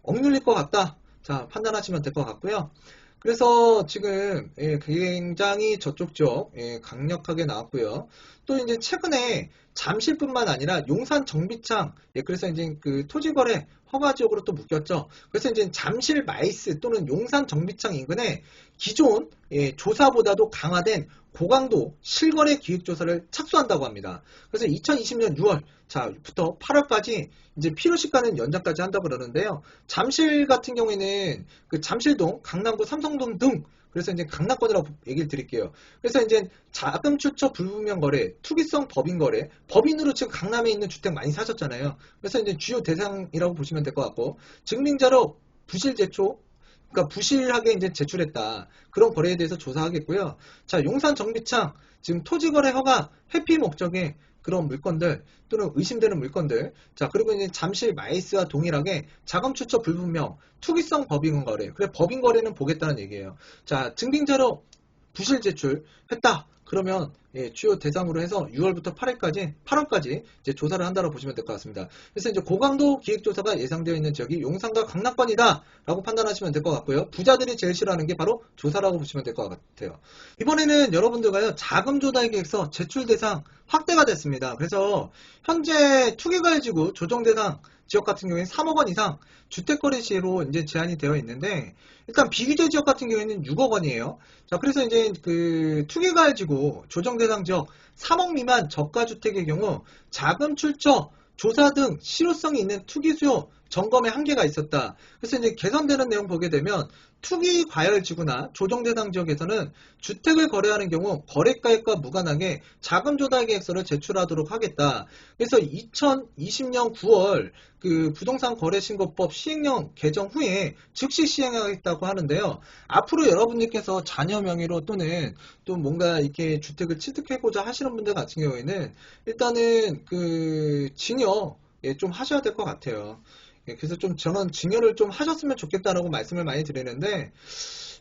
억눌릴 것 같다. 자, 판단하시면 될 것 같고요. 그래서 지금 굉장히 저쪽 지역 강력하게 나왔고요. 또 이제 최근에 잠실뿐만 아니라 용산 정비창 그래서 이제 그 토지거래 허가 지역으로 또 묶였죠. 그래서 이제 잠실 마이스 또는 용산 정비창 인근에 기존 조사보다도 강화된 고강도 실거래 기획조사를 착수한다고 합니다. 그래서 2020년 6월 부터 8월까지 이제 필요시가는 연장까지 한다고 그러는데요. 잠실 같은 경우에는 그 잠실동, 강남구, 삼성동 등 그래서 이제 강남권이라고 얘기를 드릴게요. 그래서 이제 자금 출처 불분명 거래, 투기성 법인 거래, 법인으로 지금 강남에 있는 주택 많이 사셨잖아요. 그래서 이제 주요 대상이라고 보시면 될 것 같고, 증빙자료 부실 제초, 그러니까 부실하게 이제 제출했다. 그런 거래에 대해서 조사하겠고요. 자, 용산 정비창 지금 토지거래 허가 회피 목적의 그런 물건들 또는 의심되는 물건들. 자, 그리고 이제 잠실 마이스와 동일하게 자금 출처 불분명, 투기성 법인 거래. 그래 법인 거래는 보겠다는 얘기예요. 자, 증빙자료 부실 제출했다. 그러면 주요 대상으로 해서 6월부터 8월까지 이제 조사를 한다고 보시면 될 것 같습니다. 그래서 이제 고강도 기획조사가 예상되어 있는 지역이 용산과 강남권이다라고 판단하시면 될 것 같고요. 부자들이 제일 싫어하는 게 바로 조사라고 보시면 될 것 같아요. 이번에는 여러분들과요 자금 조달 계획서 제출 대상 확대가 됐습니다. 그래서 현재 투기가해지구 조정 대상 지역 같은 경우에 3억 원 이상 주택거래 시로 이제 제한이 되어 있는데, 일단 비규제 지역 같은 경우에는 6억 원이에요. 자, 그래서 이제 그 투기가해지구 조정 대상 지역 3억 미만 저가 주택의 경우 자금 출처 조사 등 실효성이 있는 투기 수요 점검에 한계가 있었다. 그래서 이제 개선되는 내용 보게 되면 투기 과열 지구나 조정 대상 지역에서는 주택을 거래하는 경우 거래가액과 무관하게 자금 조달 계획서를 제출하도록 하겠다. 그래서 2020년 9월 그 부동산 거래 신고법 시행령 개정 후에 즉시 시행하겠다고 하는데요. 앞으로 여러분들께서 자녀 명의로 또는 또 뭔가 이렇게 주택을 취득해보자 하시는 분들 같은 경우에는 일단은 그 증여 좀 하셔야 될 것 같아요. 그래서 좀 저는 증여를 좀 하셨으면 좋겠다라고 말씀을 많이 드리는데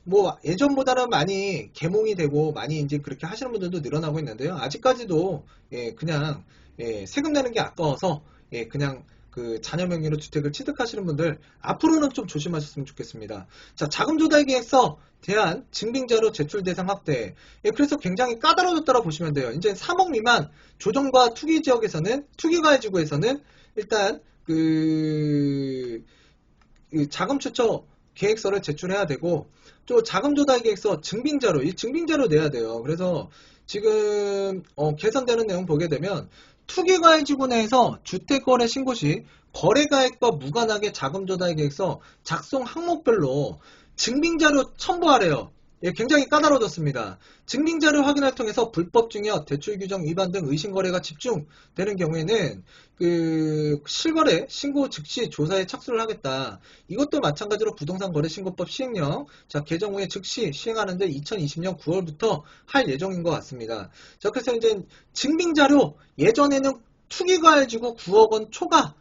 뭐 예전보다는 많이 개몽이 되고 많이 이제 그렇게 하시는 분들도 늘어나고 있는데요. 아직까지도 그냥 세금 내는 게 아까워서 그냥 그 자녀 명의로 주택을 취득하시는 분들 앞으로는 좀 조심하셨으면 좋겠습니다. 자, 자금 조달 계획서 대한 증빙자료 제출 대상 확대. 그래서 굉장히 까다로워졌다고 보시면 돼요. 이제 3억 미만 조정과 투기 지역에서는 투기과열 지구에서는 일단 그 자금 추처 계획서를 제출해야 되고 또 자금 조달 계획서 증빙자료 이 증빙자료 내야 돼요. 그래서 지금 개선되는 내용 보게 되면 투기과열 지구 내에서 주택거래 신고 시 거래가액과 무관하게 자금 조달 계획서 작성 항목별로 증빙자료 첨부하래요. 굉장히 까다로워졌습니다. 증빙자료 확인을 통해서 불법 증여, 대출 규정 위반 등 의심 거래가 집중되는 경우에는 그 실거래 신고 즉시 조사에 착수를 하겠다. 이것도 마찬가지로 부동산 거래 신고법 시행령 개정 후에 즉시 시행하는데 2020년 9월부터 할 예정인 것 같습니다. 자, 그래서 이제 증빙자료 예전에는 투기과열지구 9억 원 초과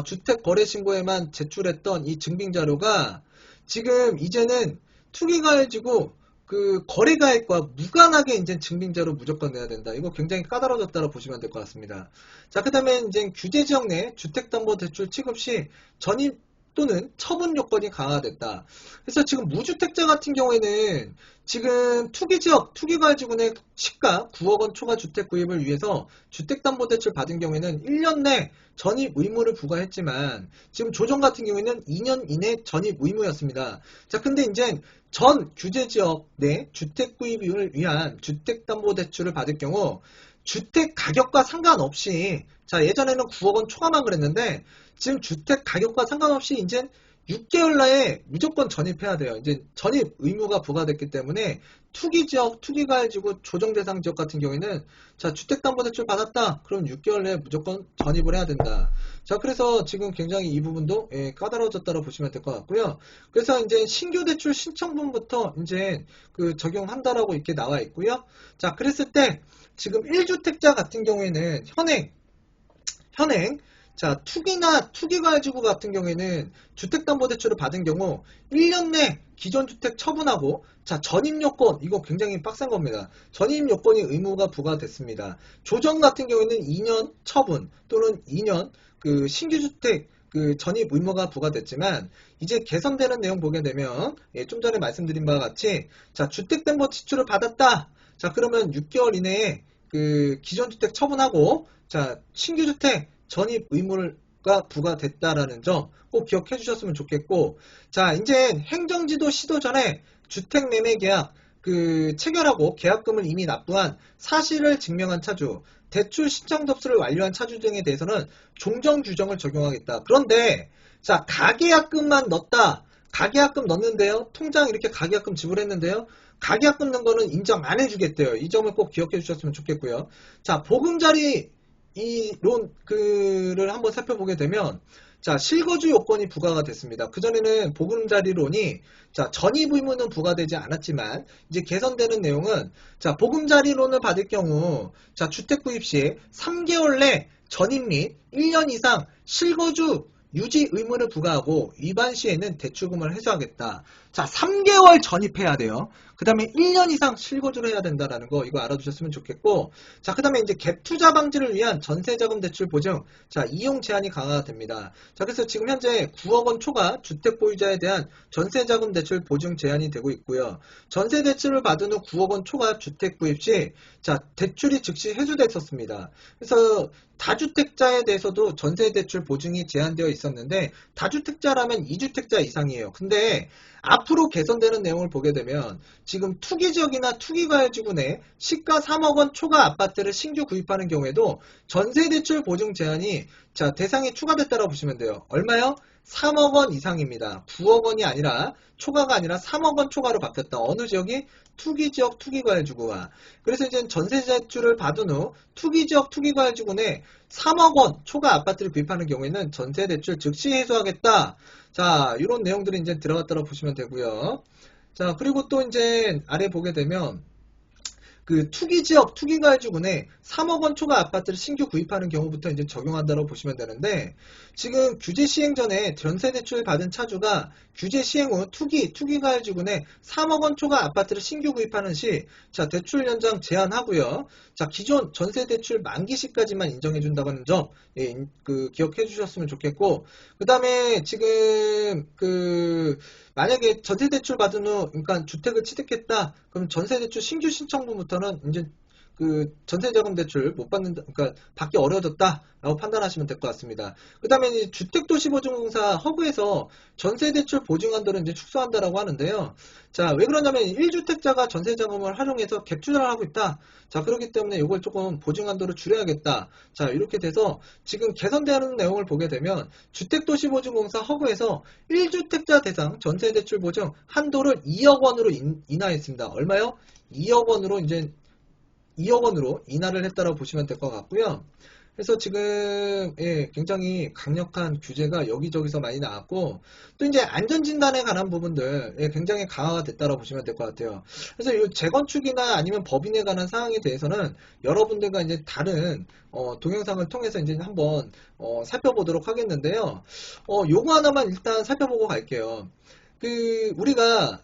주택 거래 신고에만 제출했던 이 증빙자료가 지금 이제는 투기과열지구 그 거래가액과 무관하게 이제 증빙자료 무조건 내야 된다. 이거 굉장히 까다로워졌다고 보시면 될 것 같습니다. 자, 그 다음에 이제 규제지역 내 주택담보대출 취급 시 전입 또는 처분 요건이 강화됐다. 그래서 지금 무주택자 같은 경우에는 지금 투기지역, 투기과열지구 내 시가 9억 원 초과 주택 구입을 위해서 주택담보대출 받은 경우에는 1년 내 전입 의무를 부과했지만 지금 조정 같은 경우에는 2년 이내 전입 의무였습니다. 자, 근데 이제 전 규제지역 내 주택 구입을 위한 주택담보대출을 받을 경우 주택 가격과 상관없이 자 예전에는 9억 원 초과만 그랬는데 지금 주택 가격과 상관없이 이제 6개월 내에 무조건 전입해야 돼요. 이제 전입 의무가 부과됐기 때문에 투기지역, 투기과열지구, 조정대상 지역 같은 경우에는 자 주택담보대출 받았다. 그럼 6개월 내에 무조건 전입을 해야 된다. 자 그래서 지금 굉장히 이 부분도 까다로워졌다고 보시면 될 것 같고요. 그래서 이제 신규 대출 신청분부터 이제 그 적용한다라고 이렇게 나와 있고요. 자 그랬을 때 지금 1주택자 같은 경우에는 현행 자, 투기나 투기과열지구 같은 경우에는 주택담보대출을 받은 경우 1년 내 기존 주택 처분하고 자, 전입요건 이거 굉장히 빡센 겁니다. 전입요건이 의무가 부과됐습니다. 조정 같은 경우에는 2년 처분 또는 2년 그 신규 주택 그 전입 의무가 부과됐지만 이제 개선되는 내용 보게 되면 좀 전에 말씀드린 바와 같이 자, 주택담보대출을 받았다. 자, 그러면 6개월 이내에 그 기존 주택 처분하고 자, 신규 주택 전입 의무가 부과됐다라는 점 꼭 기억해 주셨으면 좋겠고 자 이제 행정지도 시도 전에 주택매매계약 그 체결하고 계약금을 이미 납부한 사실을 증명한 차주 대출 신청 접수를 완료한 차주 등에 대해서는 종정 규정을 적용하겠다. 그런데 자 가계약금만 넣었다. 가계약금 넣는데요. 통장 이렇게 가계약금 지불했는데요. 가계약금 넣은 거는 인정 안 해주겠대요. 이 점을 꼭 기억해 주셨으면 좋겠고요. 자 보금자리 이 론을 한번 살펴보게 되면 자 실거주 요건이 부과가 됐습니다. 그전에는 보금자리론이 자 전입 의무는 부과되지 않았지만 이제 개선되는 내용은 자 보금자리론을 받을 경우 자 주택 구입 시 3개월 내 전입 및 1년 이상 실거주 유지 의무를 부과하고 위반 시에는 대출금을 회수하겠다. 자 3개월 전입해야 돼요. 그 다음에 1년 이상 실거주를 해야 된다라는 거 이거 알아두셨으면 좋겠고 자 그 다음에 이제 갭 투자 방지를 위한 전세자금 대출 보증 자 이용 제한이 강화가 됩니다. 자 그래서 지금 현재 9억 원 초과 주택 보유자에 대한 전세자금 대출 보증 제한이 되고 있고요. 전세 대출을 받은 후 9억 원 초과 주택 구입 시 자 대출이 즉시 해주됐었습니다. 그래서 다주택자에 대해서도 전세 대출 보증이 제한되어 있었는데 다주택자라면 2주택자 이상이에요. 근데 앞으로 개선되는 내용을 보게 되면 지금 투기지역이나 투기과열지구 내 시가 3억 원 초과 아파트를 신규 구입하는 경우에도 전세대출 보증 제한이 자 대상이 추가됐다고 보시면 돼요. 얼마요? 3억 원 이상입니다. 9억 원이 아니라 초과가 아니라 3억 원 초과로 바뀌었다. 어느 지역이? 투기지역 투기과열지구가. 그래서 이제 전세대출을 받은 후 투기지역 투기과열지구 내 3억 원 초과 아파트를 구입하는 경우에는 전세대출 즉시 해소하겠다. 자, 이런 내용들이 이제 들어갔다고 보시면 되고요. 자, 그리고 또 이제 아래 보게 되면 그 투기지역 투기과열지구내 3억 원 초과 아파트를 신규 구입하는 경우부터 이제 적용한다고 보시면 되는데, 지금 규제 시행 전에 전세대출 받은 차주가 규제 시행 후 투기과열지구내 3억 원 초과 아파트를 신규 구입하는 시, 자, 대출 연장 제한하고요. 자, 기존 전세대출 만기 시까지만 인정해준다는 점, 예, 기억해 주셨으면 좋겠고, 그 다음에 지금 만약에 전세대출 받은 후, 그러니까 주택을 취득했다. 그럼 전세대출 신규 신청분부터는 이제 전세자금 대출 못 받는다, 그러니까 받기 어려워졌다라고 판단하시면 될 것 같습니다. 그 다음에 이제 주택도시보증공사 허브에서 전세대출 보증한도를 이제 축소한다라고 하는데요. 자, 왜 그러냐면 1주택자가 전세자금을 활용해서 갭 투자를 하고 있다. 자, 그렇기 때문에 이걸 조금 보증한도를 줄여야겠다. 자, 이렇게 돼서 지금 개선되는 내용을 보게 되면 주택도시보증공사 허브에서 1주택자 대상 전세대출 보증 한도를 2억 원으로 인하했습니다. 얼마요? 2억 원으로 이제 2억 원으로 인하를 했다고 보시면 될 것 같고요. 그래서 지금 굉장히 강력한 규제가 여기저기서 많이 나왔고, 또 이제 안전진단에 관한 부분들 굉장히 강화가 됐다고 보시면 될 것 같아요. 그래서 이 재건축이나 아니면 법인에 관한 사항에 대해서는 여러분들과 이제 다른 동영상을 통해서 이제 한번 살펴보도록 하겠는데요. 요거 하나만 일단 살펴보고 갈게요. 우리가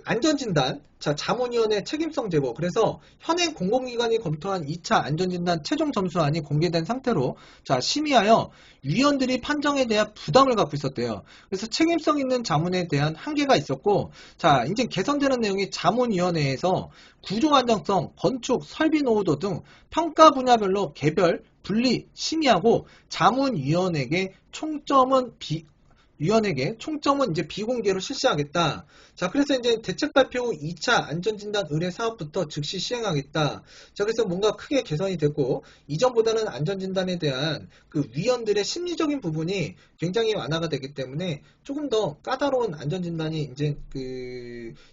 안전진단, 자, 자문위원회 책임성 제고, 그래서 현행 공공기관이 검토한 2차 안전진단 최종 점수안이 공개된 상태로, 자, 심의하여 위원들이 판정에 대한 부담을 갖고 있었대요. 그래서 책임성 있는 자문에 대한 한계가 있었고, 자, 이제 개선되는 내용이 자문위원회에서 구조 안정성, 건축, 설비 노후도 등 평가 분야별로 개별, 분리, 심의하고 자문위원에게 총점은 이제 비공개로 실시하겠다. 자, 그래서 이제 대책 발표 후 2차 안전진단 의뢰 사업부터 즉시 시행하겠다. 자, 그래서 뭔가 크게 개선이 됐고, 이전보다는 안전진단에 대한 위원들의 심리적인 부분이 굉장히 완화가 되기 때문에 조금 더 까다로운 안전진단이 이제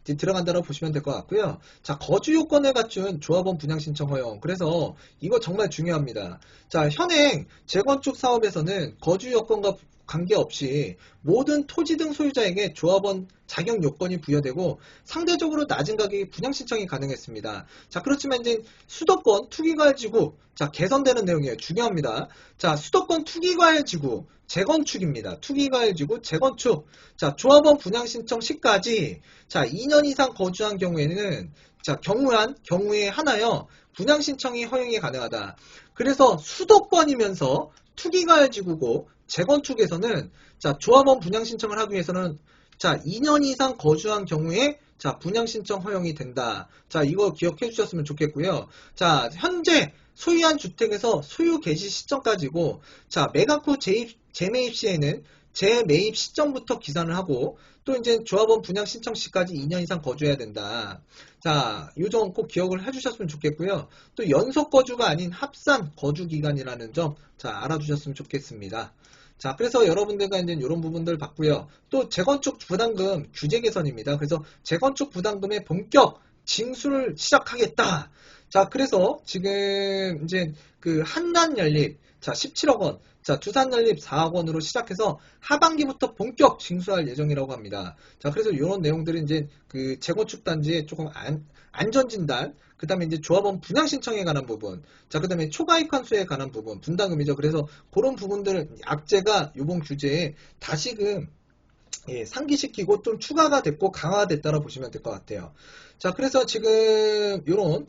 들어간다고 보시면 될 것 같고요. 자, 거주 요건을 갖춘 조합원 분양 신청 허용. 그래서 이거 정말 중요합니다. 자, 현행 재건축 사업에서는 거주 여건과 관계없이 모든 토지 등 소유자에게 조합원 자격 요건이 부여되고 상대적으로 낮은 가격의 분양 신청이 가능했습니다. 자, 그렇지만 이제 수도권 투기과열지구, 자, 개선되는 내용이에요. 중요합니다. 자, 수도권 투기과열지구 재건축입니다. 투기과열지구 재건축. 자, 조합원 분양 신청 시까지, 자, 2년 이상 거주한 경우에는, 자, 경우에 하나여 분양 신청이 허용이 가능하다. 그래서 수도권이면서 투기과열지구고 재건축에서는, 자, 조합원 분양 신청을 하기 위해서는, 자, 2년 이상 거주한 경우에, 자, 분양 신청 허용이 된다. 자, 이거 기억해 주셨으면 좋겠고요. 자, 현재 소유한 주택에서 소유 개시 시점까지고, 자, 매각 후 재매입 시에는 재매입 시점부터 기산을 하고, 또 이제 조합원 분양 신청 시까지 2년 이상 거주해야 된다. 자, 이 점 꼭 기억을 해주셨으면 좋겠고요. 또 연속 거주가 아닌 합산 거주 기간이라는 점, 자, 알아두셨으면 좋겠습니다. 자, 그래서 여러분들과 이제 이런 부분들 봤고요. 또 재건축 부담금 규제 개선입니다. 그래서 재건축 부담금의 본격 징수를 시작하겠다. 자, 그래서 지금 이제 한단 연립, 자, 17억 원, 자, 두산 연립 4억 원으로 시작해서 하반기부터 본격 징수할 예정이라고 합니다. 자, 그래서 이런 내용들은 이제 재건축 단지에 조금 안전진단, 그 다음에 이제 조합원 분양 신청에 관한 부분, 자, 그 다음에 초과이익 환수에 관한 부분, 분담금이죠. 그래서 그런 부분들 악재가 이번 규제에 다시금 상기시키고 좀 추가가 됐고 강화됐다고 보시면 될 것 같아요. 자, 그래서 지금 이런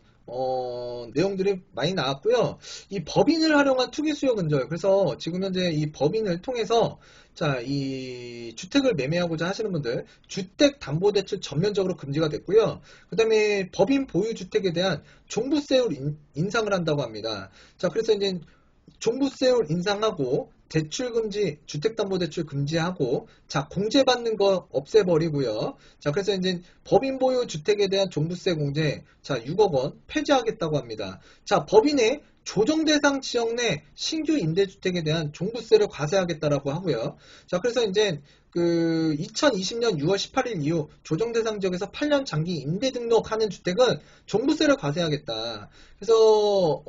내용들이 많이 나왔고요. 이 법인을 활용한 투기 수요 근절. 그래서 지금 현재 이 법인을 통해서, 자, 이 주택을 매매하고자 하시는 분들 주택담보대출 전면적으로 금지가 됐고요. 그 다음에 법인 보유주택에 대한 종부세율 인상을 한다고 합니다. 자, 그래서 이제 종부세율 인상하고 대출금지, 주택담보대출 금지하고, 자, 공제받는 거 없애버리고요. 자, 그래서 이제 법인 보유 주택에 대한 종부세 공제, 자, 6억 원 폐지하겠다고 합니다. 자, 법인의 조정 대상 지역 내 신규 임대주택에 대한 종부세를 과세하겠다라고 하고요. 자, 그래서 이제 그 2020년 6월 18일 이후 조정 대상 지역에서 8년 장기 임대 등록하는 주택은 종부세를 과세하겠다. 그래서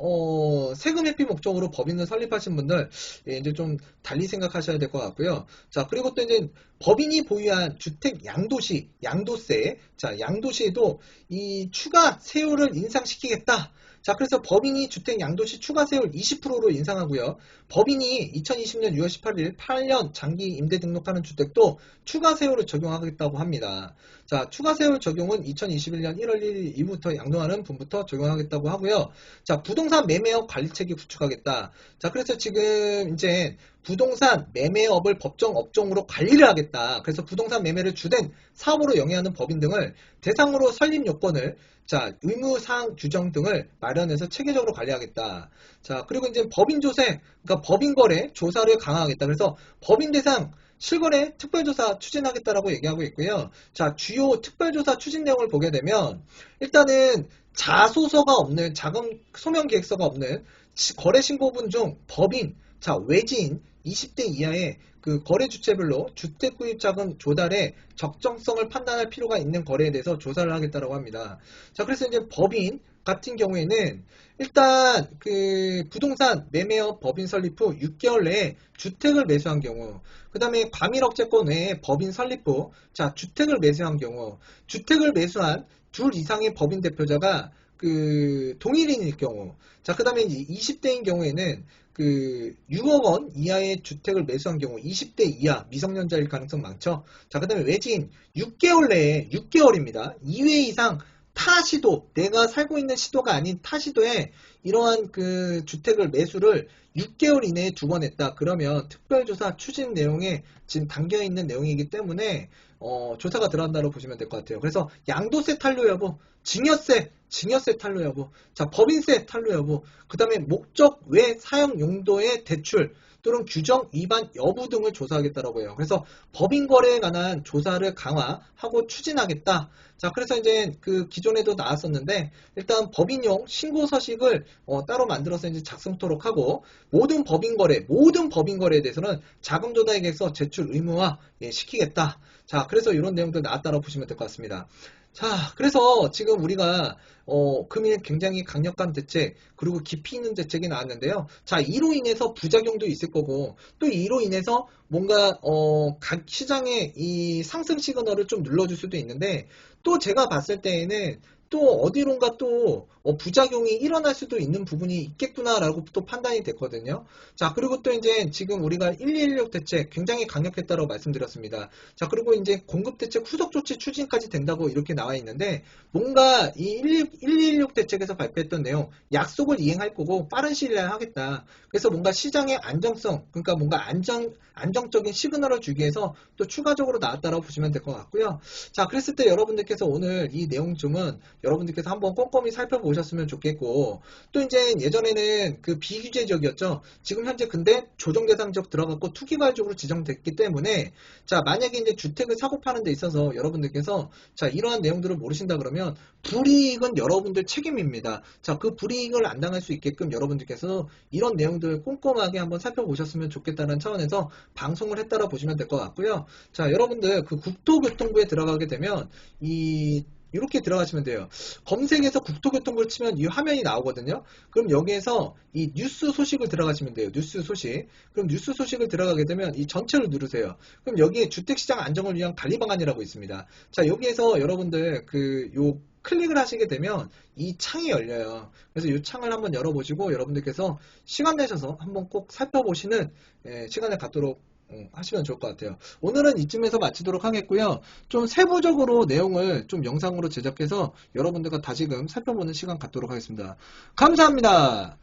세금 회피 목적으로 법인을 설립하신 분들 이제 좀 달리 생각하셔야 될 것 같고요. 자, 그리고 또 이제 법인이 보유한 주택 양도시, 양도세, 자, 양도시에도 이 추가 세율을 인상시키겠다. 자, 그래서 법인이 주택 양도시 추가 세율 20%로 인상하고요. 법인이 2020년 6월 18일 8년 장기 임대 등록하는 주택도 추가 세율을 적용하겠다고 합니다. 자, 추가 세율 적용은 2021년 1월 1일 이후부터 양도하는 분부터 적용하겠다고 하고요. 자, 부동산 매매업 관리체계 구축하겠다. 자, 그래서 지금 이제 부동산 매매업을 법정 업종으로 관리를 하겠다. 그래서 부동산 매매를 주된 사업으로 영위하는 법인 등을 대상으로 설립 요건을 자, 의무사항 규정 등을 마련해서 체계적으로 관리하겠다. 자, 그리고 이제 법인조세, 그러니까 법인거래 조사를 강화하겠다. 그래서 법인 대상 실거래 특별조사 추진하겠다라고 얘기하고 있고요. 자, 주요 특별조사 추진 내용을 보게 되면 일단은 자소서가 없는 자금 소명 계획서가 없는 거래신고분 중 법인, 자, 외지인 20대 이하의 그 거래 주체별로 주택구입자금 조달의 적정성을 판단할 필요가 있는 거래에 대해서 조사를 하겠다라고 합니다. 자, 그래서 이제 법인 같은 경우에는 일단 그 부동산 매매업 법인 설립 후 6개월 내에 주택을 매수한 경우, 그 다음에 과밀억제권 외에 법인 설립 후 자, 주택을 매수한 경우, 주택을 매수한 둘 이상의 법인 대표자가 그 동일인일 경우, 자, 그 다음에 이제 20대인 경우에는 그 6억 원 이하의 주택을 매수한 경우 20대 이하 미성년자일 가능성 많죠. 자, 그 다음에 외지인 6개월 내에 6개월입니다. 2회 이상 타 시도, 내가 살고 있는 시도가 아닌 타 시도에 이러한 그 주택을 매수를 6개월 이내에 두 번 했다. 그러면 특별조사 추진 내용에 지금 담겨있는 내용이기 때문에 조사가 들어간다고 보시면 될 것 같아요. 그래서 양도세 탄료 여부, 증여세 탄로 여부, 자, 법인세 탄로 여부, 그 다음에 목적 외 사용 용도의 대출 또는 규정 위반 여부 등을 조사하겠다라고 해요. 그래서 법인 거래에 관한 조사를 강화하고 추진하겠다. 자, 그래서 이제 그 기존에도 나왔었는데 일단 법인용 신고 서식을 따로 만들어서 이제 작성토록 하고 모든 법인 거래에 대해서는 자금 조달에 대해서 제출 의무화 시키겠다. 자, 그래서 이런 내용들 나왔다고 보시면 될 것 같습니다. 자, 그래서 지금 우리가 금일 굉장히 강력한 대책 그리고 깊이 있는 대책이 나왔는데요. 자, 이로 인해서 부작용도 있을 거고 또 이로 인해서 뭔가 각 시장의 이 상승 시그널을 좀 눌러줄 수도 있는데 또 제가 봤을 때에는 또 어디론가 또 부작용이 일어날 수도 있는 부분이 있겠구나라고 또 판단이 됐거든요. 자, 그리고 또 이제 지금 우리가 1216 대책 굉장히 강력했다고 말씀드렸습니다. 자, 그리고 이제 공급 대책 후속 조치 추진까지 된다고 이렇게 나와 있는데 뭔가 이 1216 대책에서 발표했던 내용 약속을 이행할 거고 빠른 시일 내에 하겠다. 그래서 뭔가 시장의 안정성, 그러니까 뭔가 안정적인 시그널을 주기 위해서 또 추가적으로 나왔다고 보시면 될 것 같고요. 자, 그랬을 때 여러분들께서 오늘 이 내용 좀은 여러분들께서 한번 꼼꼼히 살펴보셨으면 좋겠고 또 이제 예전에는 그 비규제 지역이었죠. 지금 현재 근데 조정 대상 지역 들어갔고 투기과열지역으로 지정됐기 때문에 자, 만약에 이제 주택을 사고 파는 데 있어서 여러분들께서 자, 이러한 내용들을 모르신다 그러면 불이익은 여러분들 책임입니다. 자, 그 불이익을 안 당할 수 있게끔 여러분들께서 이런 내용들을 꼼꼼하게 한번 살펴보셨으면 좋겠다는 차원에서 방송을 했다라 보시면 될 것 같고요. 자, 여러분들 그 국토교통부에 들어가게 되면 이렇게 들어가시면 돼요. 검색에서 국토교통부를 치면 이 화면이 나오거든요. 그럼 여기에서 이 뉴스 소식을 들어가시면 돼요. 뉴스 소식. 그럼 뉴스 소식을 들어가게 되면 이 전체를 누르세요. 그럼 여기에 주택시장 안정을 위한 관리 방안이라고 있습니다. 자, 여기에서 여러분들 요 클릭을 하시게 되면 이 창이 열려요. 그래서 이 창을 한번 열어보시고 여러분들께서 시간 내셔서 한번 꼭 살펴보시는 시간을 갖도록 하시면 좋을 것 같아요. 오늘은 이쯤에서 마치도록 하겠고요. 좀 세부적으로 내용을 좀 영상으로 제작해서 여러분들과 다시금 살펴보는 시간 갖도록 하겠습니다. 감사합니다.